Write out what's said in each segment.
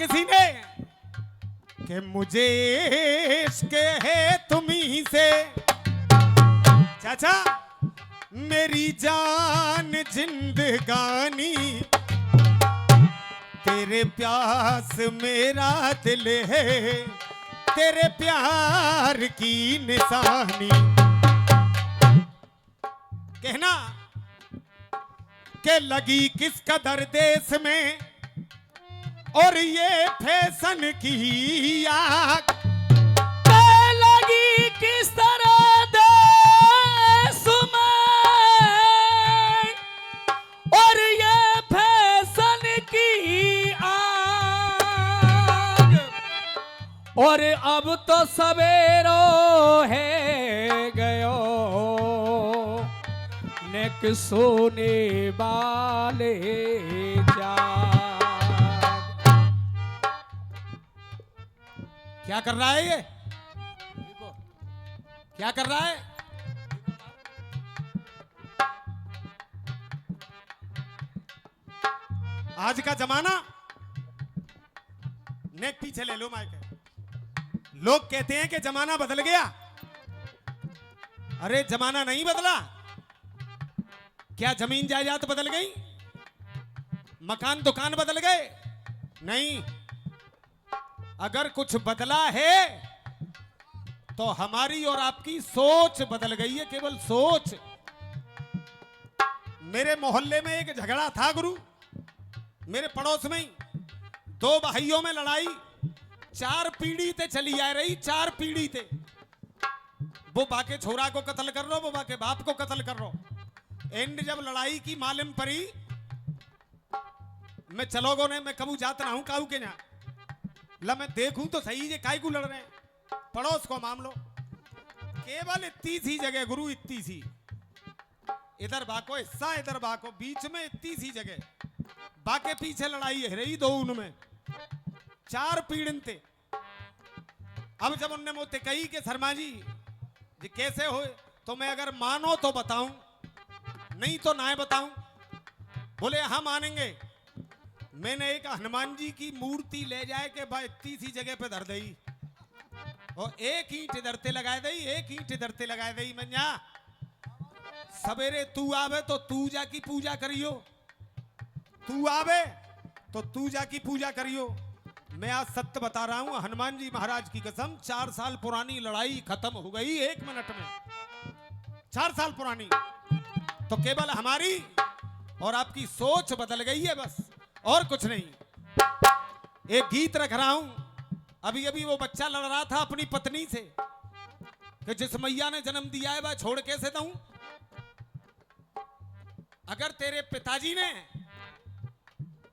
किसी ने कि मुझे इश्क है तुम्ही से। चाचा मेरी जान जिंदगानी तेरे प्यास मेरा दिल है, तेरे प्यार की निशानी। कहना के लगी किस कदर देश में और ये फैशन की आग, लगी किस तरह देश में और ये फैशन की आग। और अब तो सवेरो है गयो नेक सोने वाले जाग। क्या कर रहा है ये? क्या कर रहा है? आज का जमाना, नेक पीछे ले लो माइक। लोग कहते हैं कि जमाना बदल गया। अरे जमाना नहीं बदला। क्या जमीन जायदाद बदल गई? मकान दुकान बदल गए? नहीं। अगर कुछ बदला है तो हमारी और आपकी सोच बदल गई है, केवल सोच। मेरे मोहल्ले में एक झगड़ा था गुरु, मेरे पड़ोस में ही दो भाइयों में लड़ाई 4 पीढ़ी ते चली आ रही, 4 पीढ़ी ते। वो बाके छोरा को कत्ल कर रो, वो बाके बाप को कत्ल कर रो। एंड जब लड़ाई की मालूम पड़ी, मैं चलोगो ने मैं कबू जात ना हूं काऊ के ना ला मैं देखूं तो सही जे काय को लड़ रहे हैं। पड़ोस को मामलो केवल इतनी सी जगह गुरु, इतनी सी। इधर बाको हिस्सा, इधर बाको, बीच में इतनी सी जगह, बाके पीछे लड़ाई है रही दो उनमें 4 पीढ़न थे। अब जब उनने मुझसे कही कि शर्मा जी कैसे हो, तो मैं अगर मानो तो बताऊं, नहीं तो ना बताऊं। बोले हाँ मानेंगे। मैंने एक हनुमान जी की मूर्ति ले जाए के भाई इतनी सी जगह पे धर दई और एक ईंट इधरते लगाए दई, एक ईंट इधरते लगाए दई। मैं जा सवेरे तू आवे तो तू जाकी पूजा करियो, तू आवे तो तू जाकी पूजा करियो। मैं आज सत्य बता रहा हूं, हनुमान जी महाराज की कसम, 4 साल पुरानी लड़ाई खत्म हो गई 1 मिनट में। 4 साल पुरानी। तो केवल हमारी और आपकी सोच बदल गई है, बस और कुछ नहीं। एक गीत रख रहा हूं। अभी अभी वो बच्चा लड़ रहा था अपनी पत्नी से कि जिस मैया ने जन्म दिया है वह छोड़ कैसे दूं। अगर तेरे पिताजी ने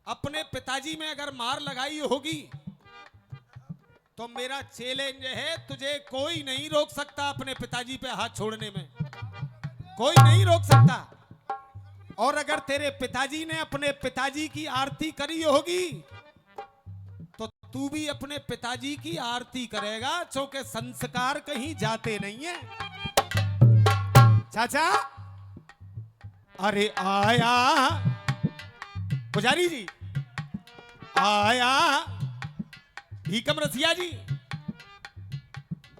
अपने पिताजी में अगर मार लगाई होगी तो मेरा चैलेंज है, तुझे कोई नहीं रोक सकता अपने पिताजी पे हाथ छोड़ने में, कोई नहीं रोक सकता। और अगर तेरे पिताजी ने अपने पिताजी की आरती करी होगी तो तू भी अपने पिताजी की आरती करेगा, क्योंकि संस्कार कहीं जाते नहीं है। चाचा अरे आया पुजारी जी, आया भीकम रसिया जी,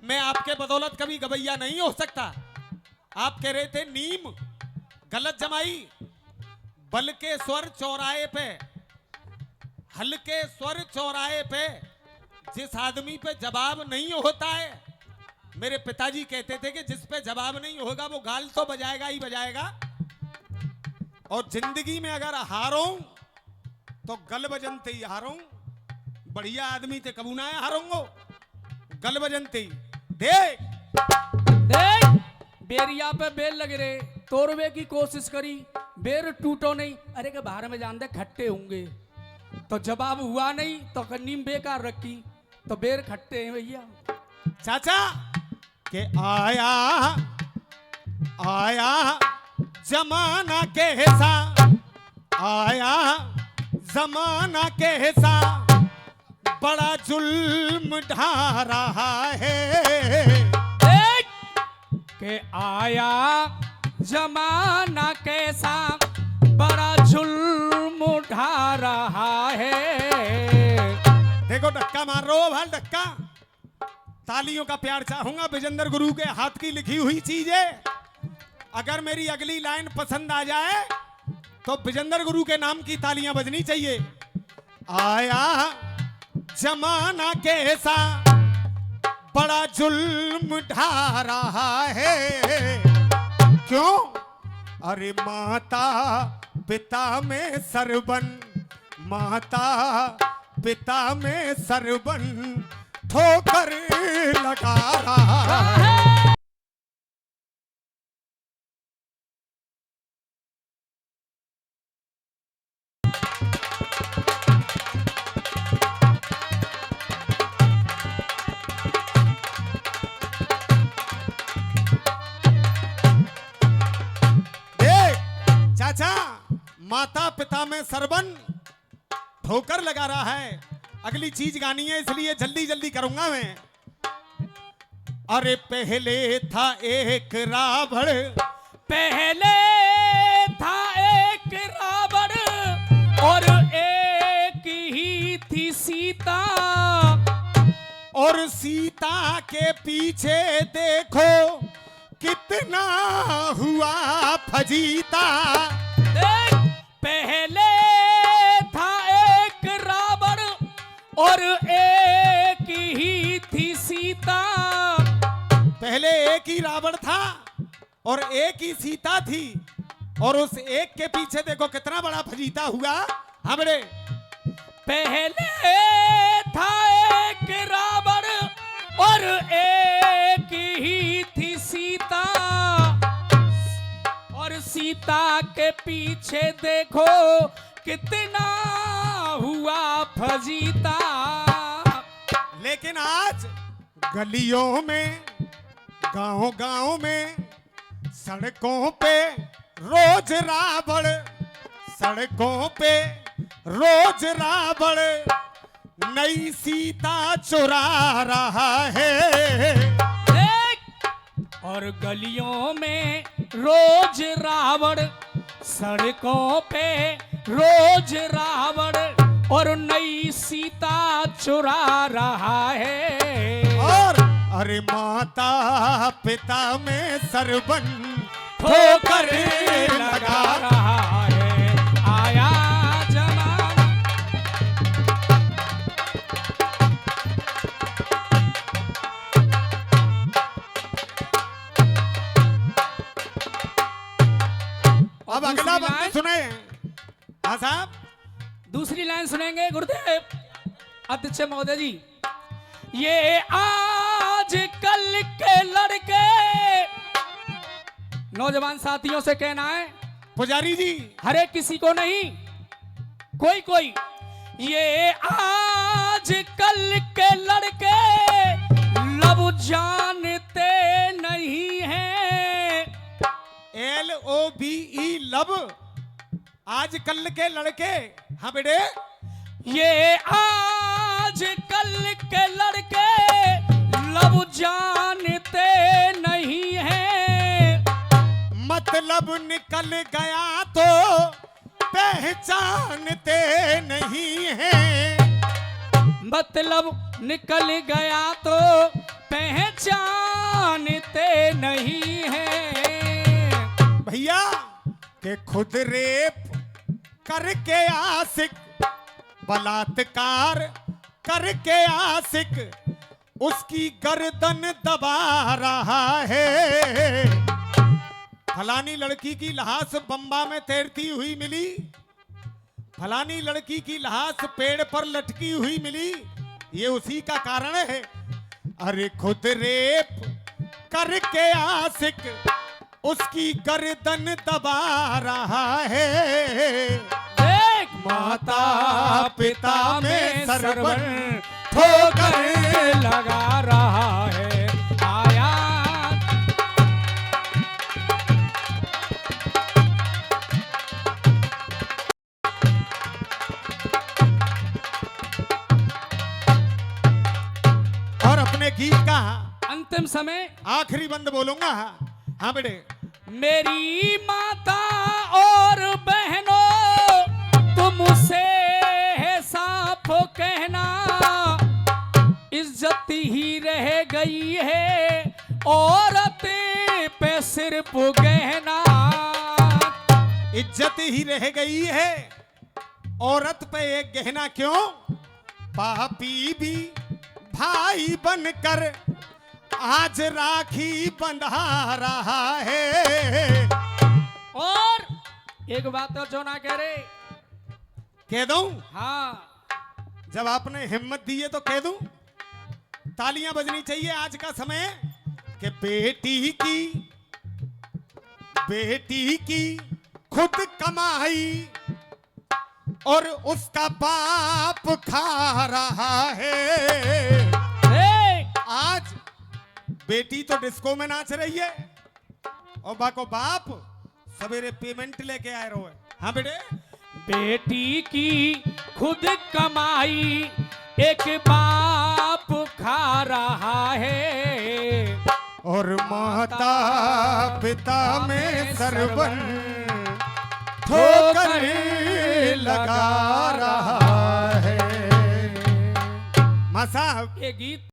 मैं आपके बदौलत कभी गवैया नहीं हो सकता। आप कह रहे थे नीम गलत जमाई, बल के स्वर चौराहे पे, हल्के स्वर चौराहे पे जिस आदमी पे जवाब नहीं होता है, मेरे पिताजी कहते थे कि जिस पे जवाब नहीं होगा वो गाल तो बजाएगा ही बजाएगा। और जिंदगी में अगर हारो तो गल बजनते ही हारो, बढ़िया आदमी थे कबू ना हारूंगो, गल बजनते ही। देख देख बेरिया पे बेल लगे रे, तोड़वे की कोशिश करी, बेर टूटो नहीं। अरे के बाहर में जान दे खट्टे होंगे, तो जवाब हुआ नहीं तो नीम बेकार रखी, तो बेर खट्टे हैं भैया। चाचा के आया आया जमाना कैसा, आया जमाना कैसा, बड़ा जुल्म ढा रहा है। के आया जमाना कैसा, बड़ा जुल्म उठा रहा है। देखो धक्का मार रहे हो भाई, धक्का। तालियों का प्यार चाहूंगा विजेंद्र गुरु के हाथ की लिखी हुई चीज है। अगर मेरी अगली लाइन पसंद आ जाए तो विजेंद्र गुरु के नाम की तालियां बजनी चाहिए। आया जमाना कैसा बड़ा जुल्म ढा रहा है, क्यों? अरे माता पिता में सरबन, माता पिता में सरबन ठोकर लगा रहा है। चाचा, माता पिता में सरबन ठोकर लगा रहा है। अगली चीज गानी है इसलिए जल्दी जल्दी करूंगा मैं। अरे पहले था एक रावण, पहले था एक रावण और एक ही थी सीता, और सीता के पीछे देखो कितना हुआ फजीता। पहले था एक रावण और एक ही थी सीता। पहले एक ही रावण था और एक ही सीता थी, और उस एक के पीछे देखो कितना बड़ा फजीता हुआ। हमरे पहले था एक रावण और एक ही थी सीता, और सीता के पीछे देखो कितना हुआ फजीता। लेकिन आज गलियों में, गांव गांव में, सड़कों पे रोज रावण, सड़कों पे रोज रावण नई सीता चुरा रहा है। और गलियों में रोज रावण, सड़कों पे रोज रावण और नई सीता चुरा रहा है। और अरे माता पिता में सरबन ठोकर लगा रहा है। आया जमाना, अब अगला बंद सुने। हाँ साहब, दूसरी लाइन सुनेंगे गुरुदेव अध्यक्ष महोदय जी। ये आज कल के लड़के, नौजवान साथियों से कहना है, पुजारी जी, हर एक किसी को नहीं, कोई कोई, ये आज कल के लड़के लब जानते नहीं हैं। LOVE लब, आज कल के लड़के। हाँ बेटे, ये आज कल के लड़के लब जानते नहीं हैं। मतलब निकल गया तो पहचानते नहीं हैं। मतलब निकल गया तो पहचानते नहीं हैं। भैया के खुद रेप करके आशिक, बलात्कार करके आशिक उसकी गर्दन दबा रहा है। फलानी लड़की की लाश बम्बा में तैरती हुई मिली, फलानी लड़की की लाश पेड़ पर लटकी हुई मिली, ये उसी का कारण है। अरे खुद रेप करके आशिक उसकी गर्दन दबा रहा है। माता पिता में सरवन ठोकर लगा रहा है। आया और अपने गीत का अंतिम समय आखिरी बंद बोलूंगा। हाँ बेटे, मेरी माता और बहनों तुमसे है साफ कहना, औरत पे सिर्फ गहना, इज्जत ही रह गई है औरत पे एक गहना। क्यों? पापी भी भाई बनकर आज राखी बंधा रहा है। और एक बात तो जो ना कह रहे, कह दूं? हाँ जब आपने हिम्मत दी है तो कह दूं? तालियां बजनी चाहिए आज का समय कि बेटी की खुद कमाई और उसका बाप खा रहा है। आज बेटी तो डिस्को में नाच रही है और बाको बाप सवेरे पेमेंट लेके आए रहो है। हाँ बेटे, बेटी की खुद कमाई एक बाप खा रहा है और माता पिता में सरवन ठोकर लगा रहा है। मां साहब, ये गीत